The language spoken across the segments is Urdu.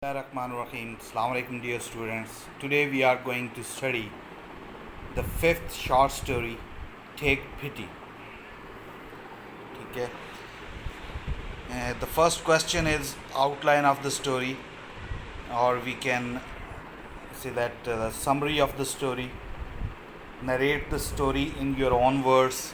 Bismillahirrahmanirrahim. Assalamu alaikum dear students. Today we are going to study the fifth short story, Take Pity. Okay. The first question is outline of the story, or we can say that the summary of the story. Narrate the story in your own words.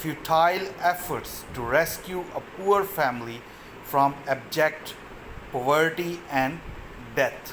futile efforts to rescue a poor family from abject poverty and death.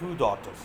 2 daughters.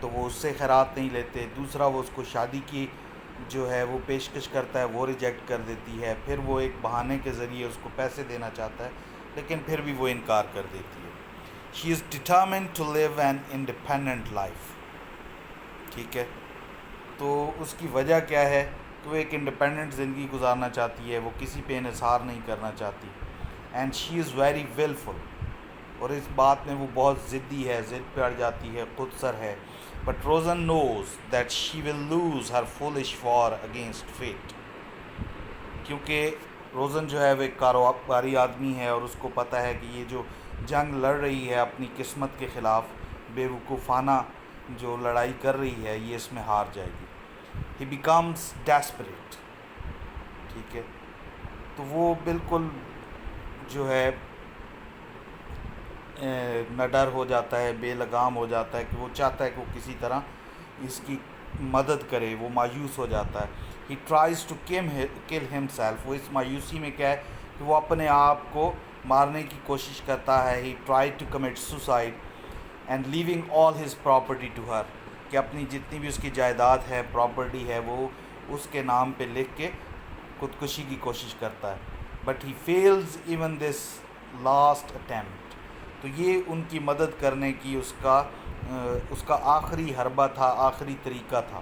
تو وہ اس سے خیرات نہیں لیتے. دوسرا وہ اس کو شادی کی جو ہے وہ پیشکش کرتا ہے وہ ریجیکٹ کر دیتی ہے. پھر وہ ایک بہانے کے ذریعے اس کو پیسے دینا چاہتا ہے لیکن پھر بھی وہ انکار کر دیتی ہے. She is determined to live an independent life. ٹھیک ہے, تو اس کی وجہ کیا ہے کہ وہ ایک انڈیپینڈنٹ زندگی گزارنا چاہتی ہے, وہ کسی پہ انحصار نہیں کرنا چاہتی. اینڈ شی از ویری ویلفل, اور اس بات میں وہ بہت ضدی ہے, ضد پہ اڑ جاتی ہے, خود سر ہے. But Rosen knows that she will lose her foolish war against fate. کیونکہ روزن جو ہے وہ ایک کاروباری آدمی ہے اور اس کو پتہ ہے کہ یہ جو جنگ لڑ رہی ہے اپنی قسمت کے خلاف, بے وقوفانہ جو لڑائی کر رہی ہے, یہ اس میں ہار جائے گی. He becomes desperate. ٹھیک ہے, تو وہ بالکل جو ہے نڈر ہو جاتا ہے, بے لگام ہو جاتا ہے, کہ وہ چاہتا ہے کہ وہ کسی طرح اس کی مدد کرے. وہ مایوس ہو جاتا ہے. ہی ٹرائز ٹو کل ہم سیلف. وہ اس مایوسی میں کیا ہے کہ وہ اپنے آپ کو مارنے کی کوشش کرتا ہے. He try to commit suicide and leaving all his property to her. کہ اپنی جتنی بھی اس کی جائیداد ہے, پراپرٹی ہے, وہ اس کے نام پہ لکھ کے خودکشی کی کوشش کرتا ہے. But he feels even this last attempt. تو یہ ان کی مدد کرنے کی اس کا آخری حربہ تھا, آخری طریقہ تھا.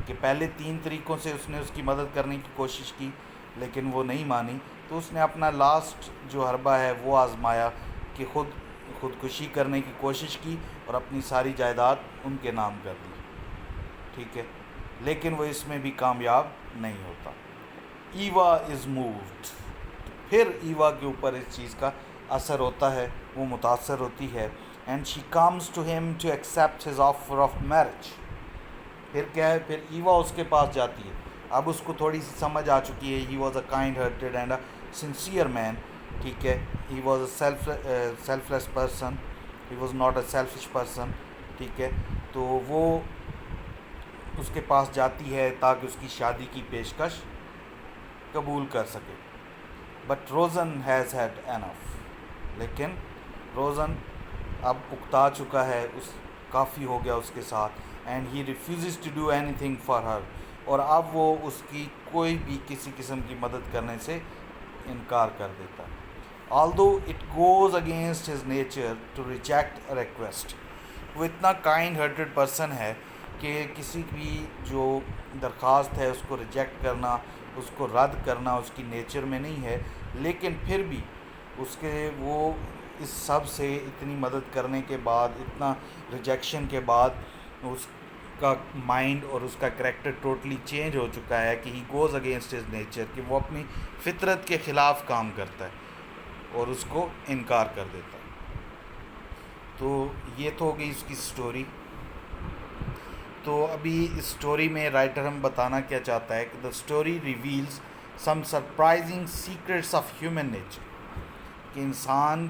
کہ پہلے 3 طریقوں سے اس نے اس کی مدد کرنے کی کوشش کی لیکن وہ نہیں مانی, تو اس نے اپنا لاسٹ جو حربہ ہے وہ آزمایا کہ خودکشی کرنے کی کوشش کی اور اپنی ساری جائیداد ان کے نام کر دی. ٹھیک ہے, لیکن وہ اس میں بھی کامیاب نہیں ہوتا. Eva is moved. پھر ایوا کے اوپر اس چیز کا اثر ہوتا ہے, وہ متاثر ہوتی ہے. And she comes to him to accept his offer of marriage. پھر کیا ہے, پھر ایوا اس کے پاس جاتی ہے. اب اس کو تھوڑی سی سمجھ آ چکی ہے. He was a kind hearted and a sincere man. ٹھیک ہے, he was a selfless person, he was not a selfish person. ٹھیک ہے, تو وہ اس کے پاس جاتی ہے تاکہ اس کی شادی کی پیشکش قبول کر سکے. بٹ روزن ہیز ہیڈ انف. لیکن روزن اب اکتا چکا ہے, کافی ہو گیا اس کے ساتھ. And he refuses to do anything for her. اور اب وہ اس کی کوئی بھی کسی قسم کی مدد کرنے سے انکار کر دیتا ہے. Although it goes against his nature to reject a request. وہ اتنا کائنڈ ہارٹیڈ پرسن ہے کہ کسی بھی جو درخواست ہے اس کو ریجیکٹ کرنا, اس کو رد کرنا اس کی نیچر میں نہیں ہے. لیکن پھر بھی وہ اس سب سے اتنی مدد کرنے کے بعد, اتنا ریجیکشن کے بعد, اس کا مائنڈ اور اس کا کریکٹر ٹوٹلی چینج ہو چکا ہے کہ he goes against his nature. کہ وہ اپنی فطرت کے خلاف کام کرتا ہے اور اس کو انکار کر دیتا ہے. تو یہ تو ہو گئی اس کی سٹوری. تو ابھی اس سٹوری میں رائٹر ہم بتانا کیا چاہتا ہے کہ the story reveals some surprising secrets of human nature. کہ انسانی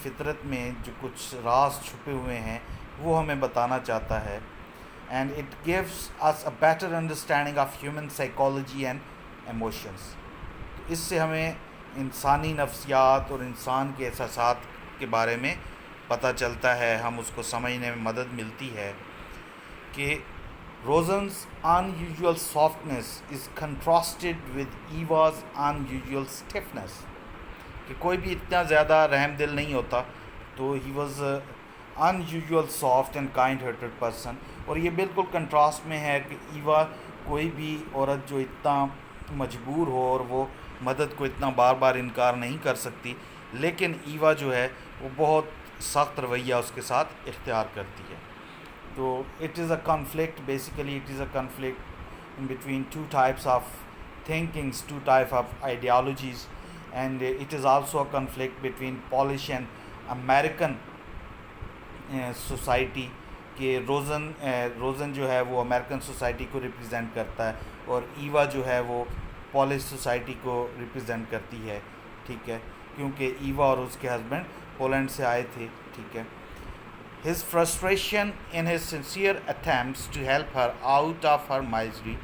فطرت میں جو کچھ راز چھپے ہوئے ہیں وہ ہمیں بتانا چاہتا ہے. And it gives us a better understanding of human psychology and emotions. اس سے ہمیں انسانی نفسیات اور انسان کے احساسات کے بارے میں پتہ چلتا ہے, ہم اس کو سمجھنے میں مدد ملتی ہے. کہ روزنز unusual softness is contrasted with Eva's unusual stiffness. کہ کوئی بھی اتنا زیادہ رحم دل نہیں ہوتا, تو he was unusual soft and kind hearted person. اور یہ بالکل کنٹراسٹ میں ہے کہ ایوا کوئی بھی عورت جو اتنا مجبور ہو اور وہ مدد کو اتنا بار بار انکار نہیں کر سکتی, لیکن ایوا جو ہے وہ بہت سخت رویہ اس کے ساتھ اختیار کرتی ہے. تو it is a conflict, basically it is a conflict in between two types of thinkings, two types of ideologies, and it is also a conflict between Polish and American society. کہ روزن جو ہے وہ امریکن سوسائٹی کو ریپرزینٹ کرتا ہے اور ایوا جو ہے وہ پولش سوسائٹی کو ریپرزینٹ کرتی ہے. ٹھیک ہے, کیونکہ ایوا اور اس کے ہسبینڈ پولینڈ سے آئے تھے. ٹھیک ہے. His frustration in his sincere attempts to help her out of her misery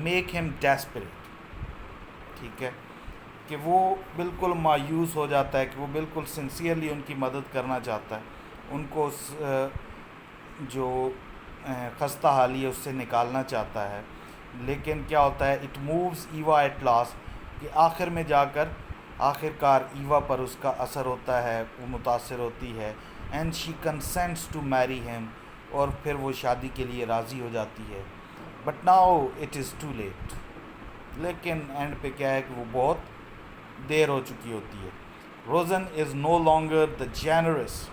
make him desperate. ٹھیک ہے, کہ وہ بالکل مایوس ہو جاتا ہے, کہ وہ بالکل سنسیئرلی ان کی مدد کرنا چاہتا ہے, ان کو جو خستہ حالی ہے اس سے نکالنا چاہتا ہے، لیکن کیا ہوتا ہے it moves Eva at last, کہ آخر میں جا کر آخر کار ایوا پر اس کا اثر ہوتا ہے، وہ متاثر ہوتی ہے، and she consents to marry him, اور پھر وہ شادی کے لیے راضی ہو جاتی ہے. But now it is too late, لیکن اینڈ پہ کیا ہے کہ وہ بہت دیر ہو چکی ہوتی ہے. Rosen is no longer the generous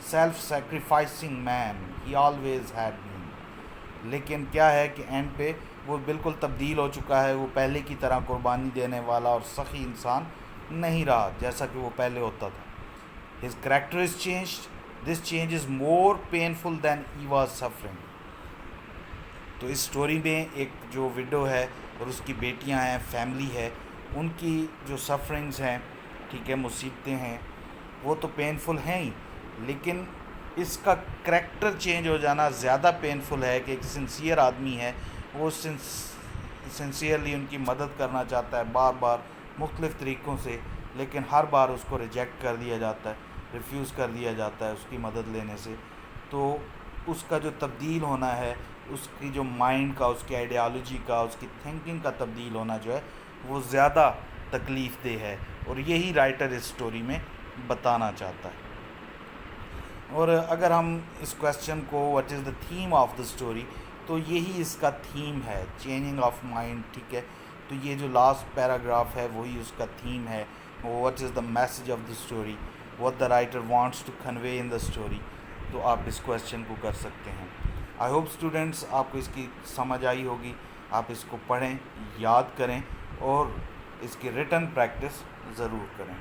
self sacrificing man he always had been, لیکن کیا ہے کہ اینڈ پہ وہ بالکل تبدیل ہو چکا ہے، وہ پہلے کی طرح قربانی دینے والا اور سخی انسان نہیں رہا جیسا کہ وہ پہلے ہوتا تھا. His character is changed, this change is more painful than Eva's suffering. تو اس سٹوری میں ایک جو وڈو ہے اور اس کی بیٹیاں ہیں، فیملی ہے، ان کی جو سفرنگز ہیں، ٹھیک ہے، مصیبتیں ہیں، وہ تو پینفل ہیں ہی، لیکن اس کا کریکٹر چینج ہو جانا زیادہ پینفل ہے کہ ایک سنسیئر آدمی ہے، وہ سنسیئرلی ان کی مدد کرنا چاہتا ہے بار بار مختلف طریقوں سے، لیکن ہر بار اس کو ریجیکٹ کر دیا جاتا ہے، ریفیوز کر دیا جاتا ہے اس کی مدد لینے سے. تو اس کا جو تبدیل ہونا ہے، اس کی جو مائنڈ کا، اس کی آئیڈیالوجی کا، اس کی تھنکنگ کا تبدیل ہونا جو ہے وہ زیادہ تکلیف دہ ہے، اور یہی رائٹر اس سٹوری میں بتانا چاہتا ہے. اور اگر ہم اس کویسچن کو what is the theme of the story, تو یہی اس کا تھیم ہے، چینجنگ آف مائنڈ، ٹھیک ہے. تو یہ جو لاسٹ پیراگراف ہے وہی اس کا تھیم ہے، what is the message of the story, what the writer wants to convey in the story. تو آپ اس کویسچن کو کر سکتے ہیں. آئی ہوپ اسٹوڈنٹس آپ کو اس کی سمجھ آئی ہوگی، آپ اس کو پڑھیں، یاد کریں اور اس کی ریٹن پریکٹس ضرور کریں.